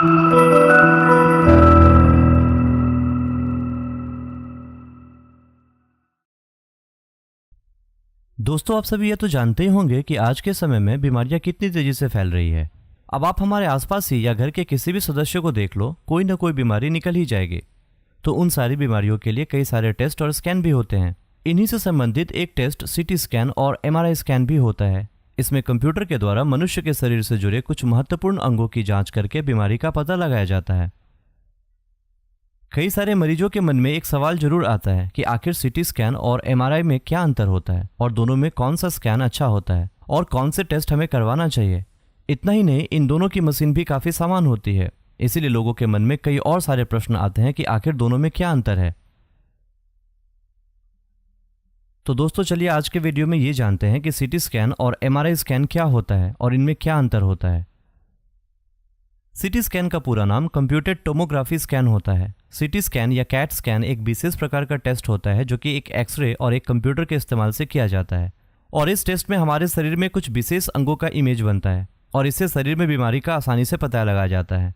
दोस्तों, आप सभी ये तो जानते ही होंगे कि आज के समय में बीमारियां कितनी तेजी से फैल रही है। अब आप हमारे आसपास ही या घर के किसी भी सदस्य को देख लो, कोई ना कोई बीमारी निकल ही जाएगी। तो उन सारी बीमारियों के लिए कई सारे टेस्ट और स्कैन भी होते हैं। इन्हीं से संबंधित एक टेस्ट सीटी स्कैन और एमआरआई स्कैन भी होता है। इसमें कंप्यूटर के द्वारा मनुष्य के शरीर से जुड़े कुछ महत्वपूर्ण अंगों की जांच करके बीमारी का पता लगाया जाता है। कई सारे मरीजों के मन में एक सवाल जरूर आता है कि आखिर सीटी स्कैन और एमआरआई में क्या अंतर होता है और दोनों में कौन सा स्कैन अच्छा होता है और कौन से टेस्ट हमें करवाना चाहिए। इतना ही नहीं, इन दोनों की मशीन भी काफ़ी समान होती है, इसीलिए लोगों के मन में कई और सारे प्रश्न आते हैं कि आखिर दोनों में क्या अंतर है। तो दोस्तों, चलिए आज के वीडियो में ये जानते हैं कि सीटी स्कैन और एमआरआई स्कैन क्या होता है और इनमें क्या अंतर होता है। सीटी स्कैन का पूरा नाम कंप्यूटेड टोमोग्राफी स्कैन होता है। सीटी स्कैन या कैट स्कैन एक विशेष प्रकार का टेस्ट होता है जो कि एक एक्सरे और एक कंप्यूटर के इस्तेमाल से किया जाता है। और इस टेस्ट में हमारे शरीर में कुछ विशेष अंगों का इमेज बनता है और इससे शरीर में बीमारी का आसानी से पता लगाया जाता है।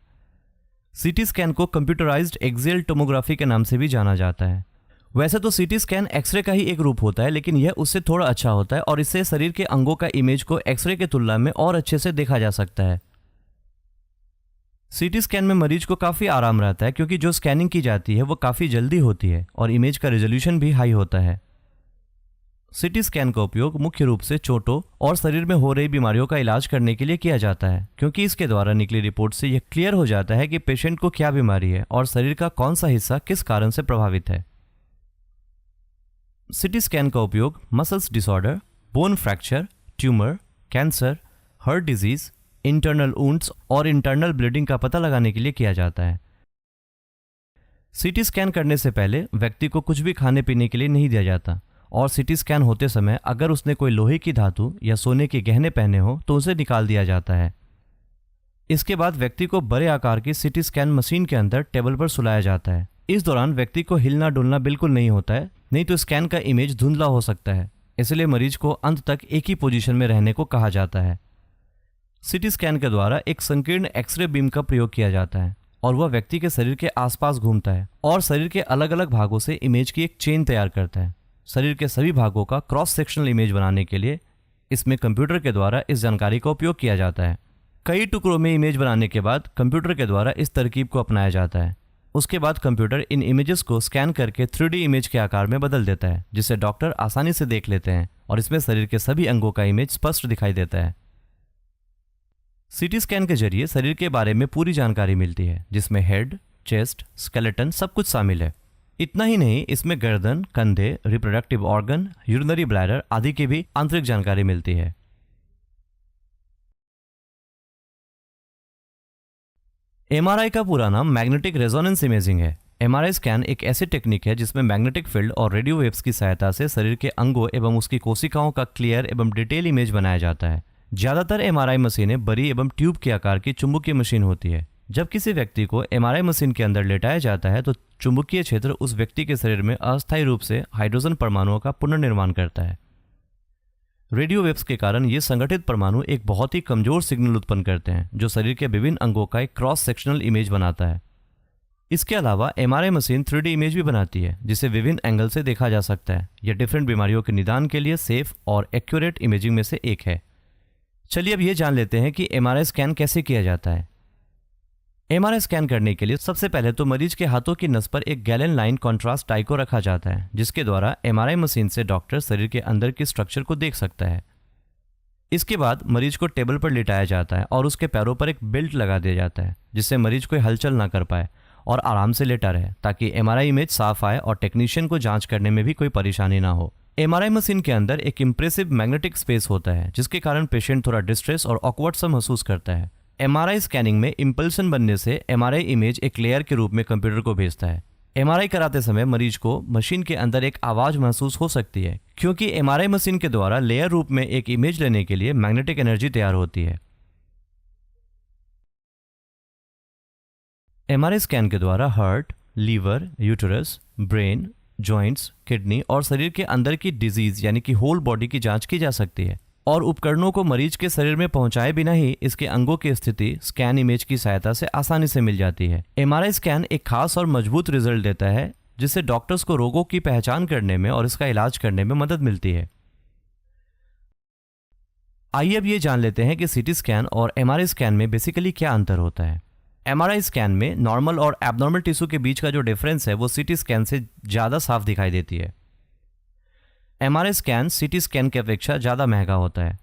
सीटी स्कैन को कंप्यूटराइज्ड एक्सियल टोमोग्राफी के नाम से भी जाना जाता है। वैसे तो सीटी स्कैन एक्सरे का ही एक रूप होता है, लेकिन यह उससे थोड़ा अच्छा होता है और इससे शरीर के अंगों का इमेज को एक्सरे की तुलना में और अच्छे से देखा जा सकता है। सीटी स्कैन में मरीज को काफ़ी आराम रहता है क्योंकि जो स्कैनिंग की जाती है वो काफ़ी जल्दी होती है और इमेज का रेजोल्यूशन भी हाई होता है। सीटी स्कैन का उपयोग मुख्य रूप से चोटों और शरीर में हो रही बीमारियों का इलाज करने के लिए किया जाता है, क्योंकि इसके द्वारा निकली रिपोर्ट से यह क्लियर हो जाता है कि पेशेंट को क्या बीमारी है और शरीर का कौन सा हिस्सा किस कारण से प्रभावित है। सीटी स्कैन का उपयोग muscles disorder, bone fracture, tumour, cancer, heart disease, internal wounds और इंटरनल ब्लीडिंग का पता लगाने के लिए किया जाता है। सीटी स्कैन करने से पहले व्यक्ति को कुछ भी खाने पीने के लिए नहीं दिया जाता और सीटी स्कैन होते समय अगर उसने कोई लोहे की धातु या सोने के गहने पहने हो तो उसे निकाल दिया जाता है। इसके बाद व्यक्ति को बड़े आकार की सीटी स्कैन मशीन के अंदर टेबल पर सुलाया जाता है। इस दौरान व्यक्ति को हिलना डुलना बिल्कुल नहीं होता है, नहीं तो स्कैन का इमेज धुंधला हो सकता है। इसलिए मरीज को अंत तक एक ही पोजीशन में रहने को कहा जाता है। सीटी स्कैन के द्वारा एक संकीर्ण एक्सरे बीम का प्रयोग किया जाता है और वह व्यक्ति के शरीर के आसपास घूमता है और शरीर के अलग अलग भागों से इमेज की एक चेन तैयार करता है। शरीर के सभी भागों का क्रॉस सेक्शनल इमेज बनाने के लिए इसमें कंप्यूटर के द्वारा इस जानकारी का उपयोग किया जाता है। कई टुकड़ों में इमेज बनाने के बाद कंप्यूटर के द्वारा इस तरकीब को अपनाया जाता है। उसके बाद कंप्यूटर इन इमेजेस को स्कैन करके 3D इमेज के आकार में बदल देता है, जिसे डॉक्टर आसानी से देख लेते हैं और इसमें शरीर के सभी अंगों का इमेज स्पष्ट दिखाई देता है। सीटी स्कैन के जरिए शरीर के बारे में पूरी जानकारी मिलती है, जिसमें हेड, चेस्ट, स्केलेटन सब कुछ शामिल है। इतना ही नहीं, इसमें गर्दन, कंधे, रिप्रोडक्टिव ऑर्गन, यूरिनरी ब्लैडर आदि की भी आंतरिक जानकारी मिलती है। एमआरआई का पूरा नाम मैग्नेटिक रेजोनेंस इमेजिंग है। एमआरआई स्कैन एक ऐसी टेक्निक है जिसमें मैग्नेटिक फील्ड और रेडियो वेव्स की सहायता से शरीर के अंगों एवं उसकी कोशिकाओं का क्लियर एवं डिटेल इमेज बनाया जाता है। ज्यादातर एमआरआई मशीनें बड़ी एवं ट्यूब के आकार की चुंबकीय मशीन होती है। जब किसी व्यक्ति को एमआरआई मशीन के अंदर लेटाया जाता है तो चुंबकीय क्षेत्र उस व्यक्ति के शरीर में अस्थायी रूप से हाइड्रोजन परमाणुओं का पुनर्निर्माण करता है। रेडियो वेव्स के कारण ये संगठित परमाणु एक बहुत ही कमजोर सिग्नल उत्पन्न करते हैं जो शरीर के विभिन्न अंगों का एक क्रॉस सेक्शनल इमेज बनाता है। इसके अलावा एमआरआई मशीन 3D इमेज भी बनाती है, जिसे विभिन्न एंगल से देखा जा सकता है। यह डिफरेंट बीमारियों के निदान के लिए सेफ और एक्यूरेट इमेजिंग में से एक है। चलिए अब ये जान लेते हैं कि एमआरआई स्कैन कैसे किया जाता है। एमआरआई स्कैन करने के लिए सबसे पहले तो मरीज के हाथों की नस पर एक गैलन लाइन कॉन्ट्रास्ट डाई को रखा जाता है, जिसके द्वारा एमआरआई मशीन से डॉक्टर शरीर के अंदर की स्ट्रक्चर को देख सकता है। इसके बाद मरीज को टेबल पर लिटाया जाता है और उसके पैरों पर एक बेल्ट लगा दिया जाता है, जिससे मरीज कोई हलचल ना कर पाए और आराम से लेटा रहे, ताकि एमआरआई इमेज साफ आए और टेक्नीशियन को जांच करने में भी कोई परेशानी ना हो। एमआरआई मशीन के अंदर एक इंप्रेसिव मैग्नेटिक स्पेस होता है, जिसके कारण पेशेंट थोड़ा डिस्ट्रेस और ऑकवर्ड सा महसूस करता है। एमआरआई स्कैनिंग में इंपल्सन बनने से एमआरआई इमेज एक लेयर के रूप में कंप्यूटर को भेजता है। एमआरआई कराते समय मरीज को मशीन के अंदर एक आवाज महसूस हो सकती है, क्योंकि एमआरआई मशीन के द्वारा लेयर रूप में एक इमेज लेने के लिए मैग्नेटिक एनर्जी तैयार होती है। एमआरआई स्कैन के द्वारा heart, liver, uterus, brain, joints, kidney और शरीर के अंदर की डिजीज यानी कि होल बॉडी की जांच की जा सकती है। और उपकरणों को मरीज के शरीर में पहुंचाए बिना ही इसके अंगों की स्थिति स्कैन इमेज की सहायता से आसानी से मिल जाती है। एमआरआई स्कैन एक खास और मजबूत रिजल्ट देता है जिससे डॉक्टर्स को रोगों की पहचान करने में और इसका इलाज करने में मदद मिलती है। आइए अब ये जान लेते हैं कि सीटी स्कैन और एमआरआई स्कैन में बेसिकली क्या अंतर होता है। एमआरआई स्कैन में नॉर्मल और एबनॉर्मल टिश्यू के बीच का जो डिफरेंस है वो सीटी स्कैन से ज़्यादा साफ दिखाई देती है। एमआरआई स्कैन सीटी स्कैन की अपेक्षा ज़्यादा महंगा होता है।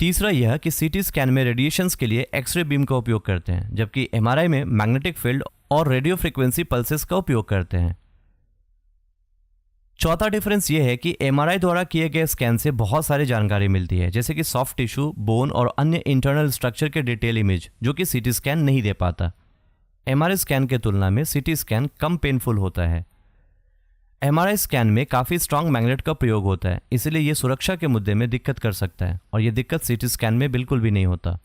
तीसरा यह कि सीटी स्कैन में रेडिएशंस के लिए एक्सरे बीम का उपयोग करते हैं, जबकि एमआरआई में मैग्नेटिक फील्ड और रेडियो फ्रीक्वेंसी पल्सेस का उपयोग करते हैं। चौथा डिफरेंस यह है कि एमआरआई द्वारा किए गए स्कैन से बहुत सारी जानकारी मिलती है, जैसे कि सॉफ्ट टिश्यू, बोन और अन्य इंटरनल स्ट्रक्चर के डिटेल इमेज, जो कि सीटी स्कैन नहीं दे पाता। एमआरआई स्कैन के तुलना में सीटी स्कैन कम पेनफुल होता है। एमआरआई स्कैन में काफ़ी स्ट्रांग मैग्नेट का प्रयोग होता है, इसलिए ये सुरक्षा के मुद्दे में दिक्कत कर सकता है और ये दिक्कत सीटी स्कैन में बिल्कुल भी नहीं होता।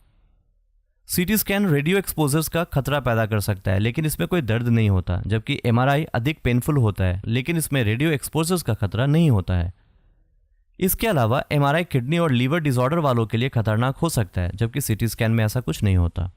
सीटी स्कैन रेडियो एक्सपोजर्स का खतरा पैदा कर सकता है, लेकिन इसमें कोई दर्द नहीं होता, जबकि एमआरआई अधिक पेनफुल होता है, लेकिन इसमें रेडियो एक्सपोजर्स का खतरा नहीं होता है। इसके अलावा एमआरआई किडनी और लीवर डिसऑर्डर वालों के लिए खतरनाक हो सकता है, जबकि सीटी स्कैन में ऐसा कुछ नहीं होता।